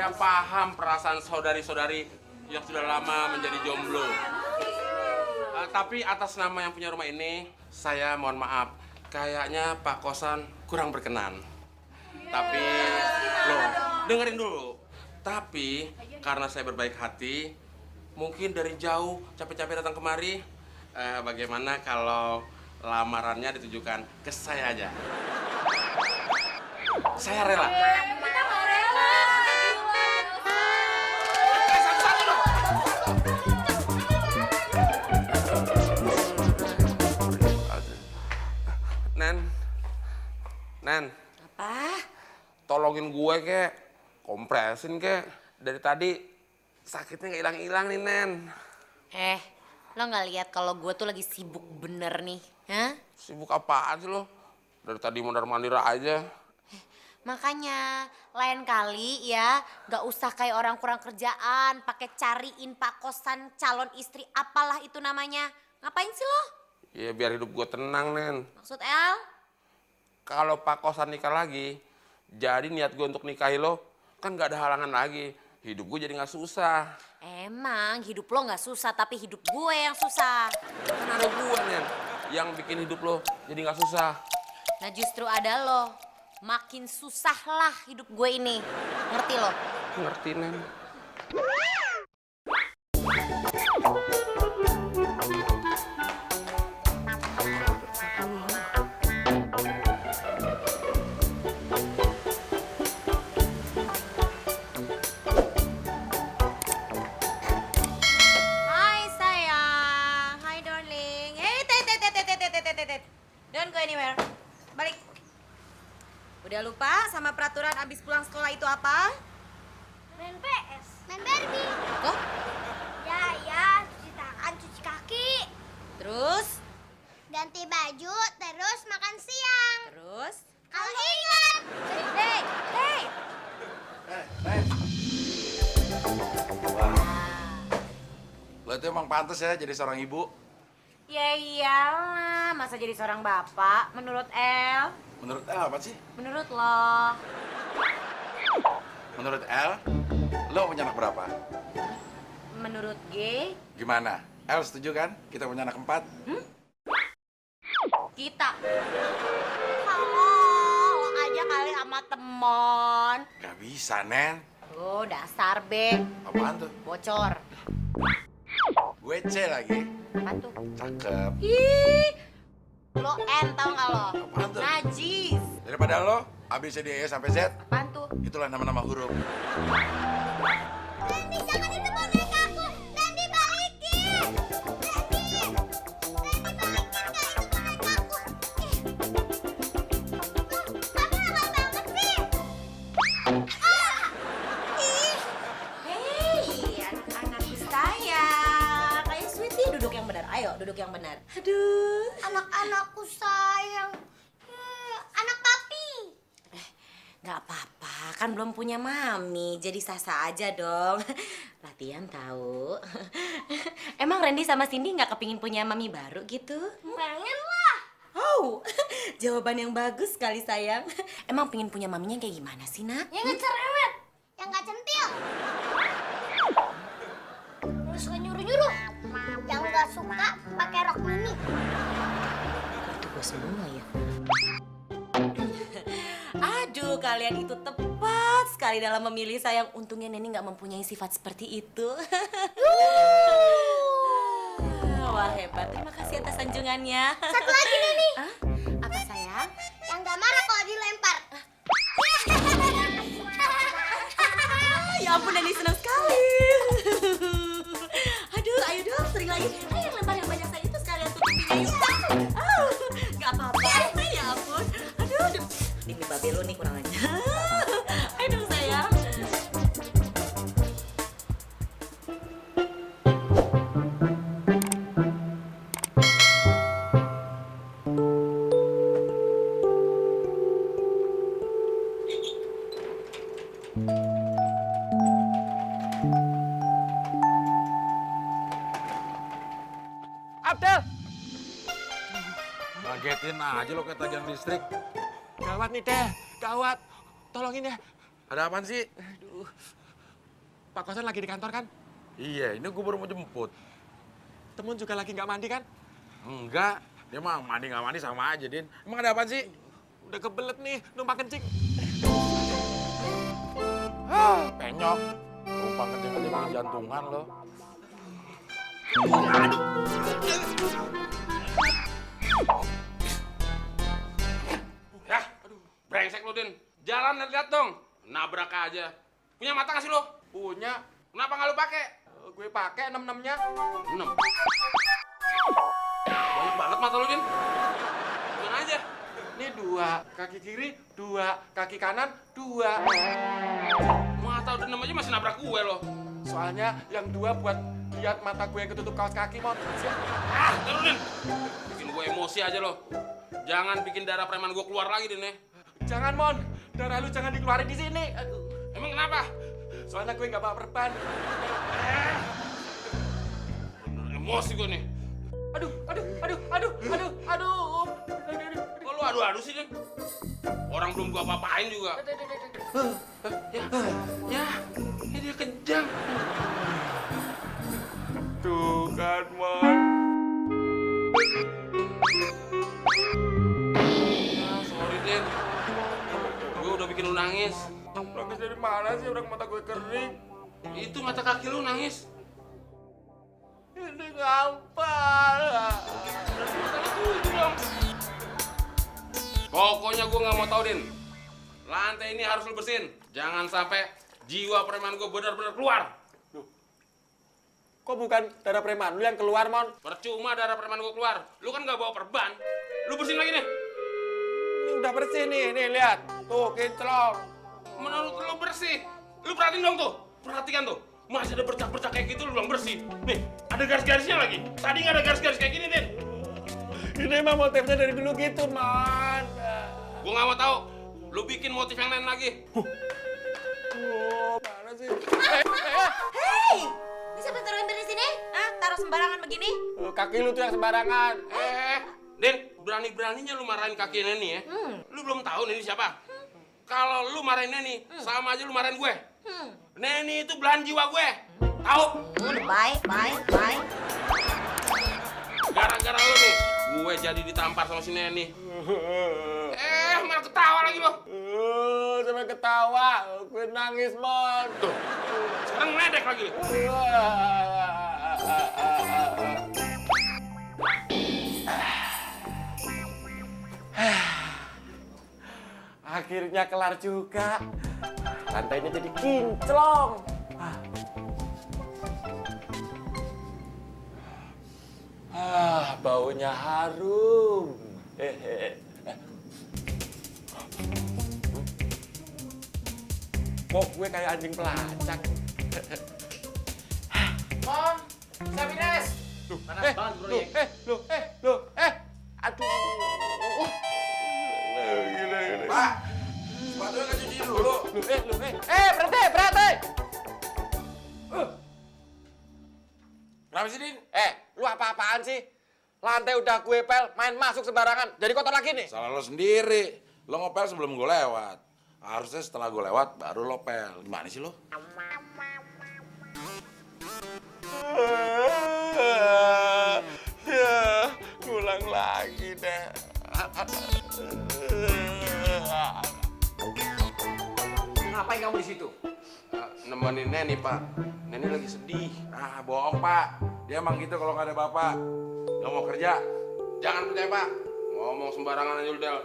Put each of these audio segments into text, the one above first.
Saya paham perasaan saudari-saudari yang sudah lama menjadi jomblo. Tapi atas nama yang punya rumah ini, saya mohon maaf. Kayaknya Pak Kosan kurang berkenan. Tapi, loh, dengerin dulu. Tapi, karena saya berbaik hati, mungkin dari jauh capek-capek datang kemari, bagaimana kalau lamarannya ditujukan ke saya aja? Saya rela. Kita mau rela. Satu-satu dong. Nen, Apa? tolongin gue kek, kompresin kek. Dari tadi sakitnya nggak hilang-hilang nih, Nen. Lo nggak lihat kalau gue tuh lagi sibuk bener nih, hah? Sibuk apaan sih lo? Dari tadi mondar-mandir aja. Makanya lain kali ya nggak usah kayak orang kurang kerjaan, pakai cariin Pak Kosan calon istri apalah itu namanya. Ngapain sih lo? Ya biar hidup gue tenang, Nen. Maksud El? Kalau Pak Kosan nikah lagi, jadi niat gue untuk nikahi lo, kan nggak ada halangan lagi. Hidup gue jadi nggak susah. Emang hidup lo nggak susah, tapi hidup gue yang susah. Kan ada gue, Nen, yang bikin hidup lo jadi nggak susah. Nah justru ada lo, makin susah lah hidup gue ini. Ngerti lo? Ngerti, Nen. Hai sayang, hai darling. Hey, tet. Don't go anywhere. Balik. Udah lupa sama peraturan abis pulang sekolah itu apa? Main PS, main Barbie. Kok? Ya, cuci tangan, cuci kaki. Terus? Ganti baju, terus makan siang. Terus? Kalau ingat. Hey. Lo itu emang pantas ya jadi seorang ibu. Ya iyalah, masa jadi seorang bapak menurut El? Menurut El apa sih? Menurut lo? Menurut El, lo punya anak berapa? Menurut G? Gimana? El setuju kan? Kita punya anak 4? Kita. Lo aja kali sama temon. Gak bisa, Nen. Oh, dasar B. Apaan tuh? Bocor. Gue C lagi. Apa tuh? Cakep. Ih, lo N tau gak lo? Apaan tuh? Najis. Daripada lo, A, B, C, D, E, sampai Z, Apaan tuh? itulah nama-nama huruf. Randy, jangan itu boneka aku. Randy, balikin. Randy. Randy, balikin gak itu boneka aku. Kamu lama banget sih. Hei, anak-anakku sayang. Kayak Sweetie, duduk yang benar. Ayo, duduk yang benar. Aduh. Anak-anakku sayang. Anak papi. Gak apa-apa, kan belum punya mami, jadi sah-sah aja dong. Latihan tahu. Emang Randy sama Cindy nggak kepingin punya mami baru gitu? Pengen lah. Oh, jawaban yang bagus sekali sayang. Emang pingin punya maminya kayak gimana sih, Nak? Yang gak cerewet. Yang gak centil. Yang suka nyuruh-nyuruh. Yang gak suka pakai rok mini. Itu gue semua ya. Aduh, kalian itu tepat sekali dalam memilih sayang. Untungnya Neni nggak mempunyai sifat seperti itu. Wah, hebat. Terima kasih atas sanjungannya. Satu lagi Neni. Hah? Apa sayang? Yang gak marah kalau dilempar. Ya ampun, Neni senang sekali. Aduh, ayo dong, sering lagi. Ayo lempar yang banyak saya itu sekalian tutupin yuk. Gak apa-apa. Ya ampun. Aduh. Ini babe lo nih kurang aja. Ayo dong sayang. Abdel! Ngagetin aja lo kayak tagihan listrik. Gawat nih, Teh. Gawat. Tolongin ya. Ada apaan sih? Aduh. Pak Kosan lagi di kantor kan? Iya, ini gue baru mau jemput. Temen juga lagi nggak mandi kan? Enggak, dia mah mandi nggak mandi sama aja, Din. Emang ada apaan sih? Udah kebelet nih, numpang kencing. Penyok. Numpang kencing-kencing makin jantungan lo. Ya, brengsek lu, Din. Jalan lihat dong. Nabrak aja. Punya mata nggak sih lo? Punya, Kenapa nggak lu pakai? gue pakai 6-6-nya. 6. Banyak banget mata lu, Din. Gimana aja? Ini 2, kaki kiri 2, kaki kanan 2. Mata udah 6 aja masih nabrak gue lo. Soalnya yang 2 buat lihat mata gue yang ketutup kaos kaki, Mon. Ah, terus, Din. Bikin gue emosi aja lo. Jangan bikin darah preman gue keluar lagi, Din, ya. Jangan, Mon. Darah lu jangan dikeluarin di sini. Aduh. Emang kenapa? Soalnya gue nggak bawa perban. Emosi gue nih. Aduh, aduh, aduh, aduh, aduh, aduh. Kok lu adu-adu sih, Din? Orang belum gua apa-apain juga. Ya, dia kejam. Tuh kan, Mon. Sorry, Din. Gue udah bikin lu nangis. Nangis dari mana sih? Orang mata gue kering. Itu mata kaki lu nangis. Ini gampang. Matanya tujuh dong. Pokoknya gue nggak mau tahu, Din. Lantai ini harus lu bersihin. Jangan sampai jiwa preman gue benar-benar keluar. Kok bukan darah preman lu yang keluar, Mon? Percuma darah preman gue keluar. Lu kan nggak bawa perban. Lu bersihin lagi nih. Ini udah bersih nih, lihat. Tuh, kinclong. Menurut lu bersih. Lu perhatiin dong tuh. Perhatikan tuh. Masih ada bercak-bercak kayak gitu lu bilang bersih. Nih, ada garis-garisnya lagi. Tadi nggak ada garis-garis kayak gini, Din. Ini emang motifnya dari dulu gitu, Man. Gua nggak mau tahu. Lu bikin motif yang lain lagi. Oh, mana sih? Hei! Bisa taruh ember di sini? Hah? Taruh sembarangan begini? Kaki lu tuh yang sembarangan. Din, berani-beraninya lu marahin kaki Neni ya? Lu belum tahu Neni siapa? Kalau lu marahin Neni, sama aja lu marahin gue. Neni itu belahan jiwa gue. Tahu? Baik, baik, baik. Gara-gara lu nih, gue jadi ditampar sama si Neni. Malah ketawa lagi lo. Sampai ketawa. Gue nangis, Mon. Tuh, sekarang ngeledek lagi. Akhirnya kelar juga. Lantainya jadi kinclong. Baunya harum. Kok gue kayak anjing pelacak? Mon, Sabines. Panas banget proyek. Aduh. Gila. Pak, sepatunya nggak cuci dulu. Berhenti. Kenapa sih, Din? Lu apa-apaan sih? Lantai udah gue pel, main masuk sembarangan. Jadi kotor lagi nih. Salah lo sendiri. Lo ngopel sebelum gue lewat. Harusnya setelah gue lewat, baru lo pel. Gimana sih lo? Ya, ngulang lagi deh. Ngapain kamu di situ? Nemenin Neni, Pak. Neni lagi sedih. Ah, bohong, Pak. Dia emang gitu kalau nggak ada bapak. Nggak mau kerja. Jangan percaya, Pak. Ngomong sembarangan aja, Del.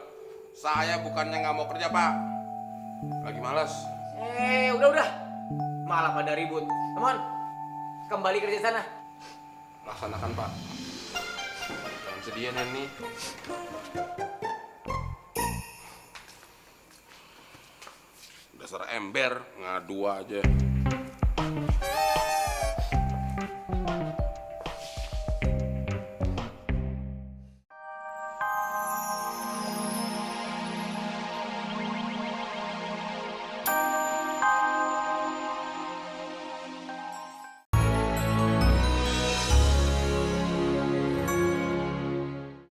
Saya bukannya nggak mau kerja, Pak. Lagi males. Udah. Malah pada ribut. Mon, kembali kerja sana. Laksanakan, Pak. Jangan sedih ya, Neni. Dasar ember, ngadu aja.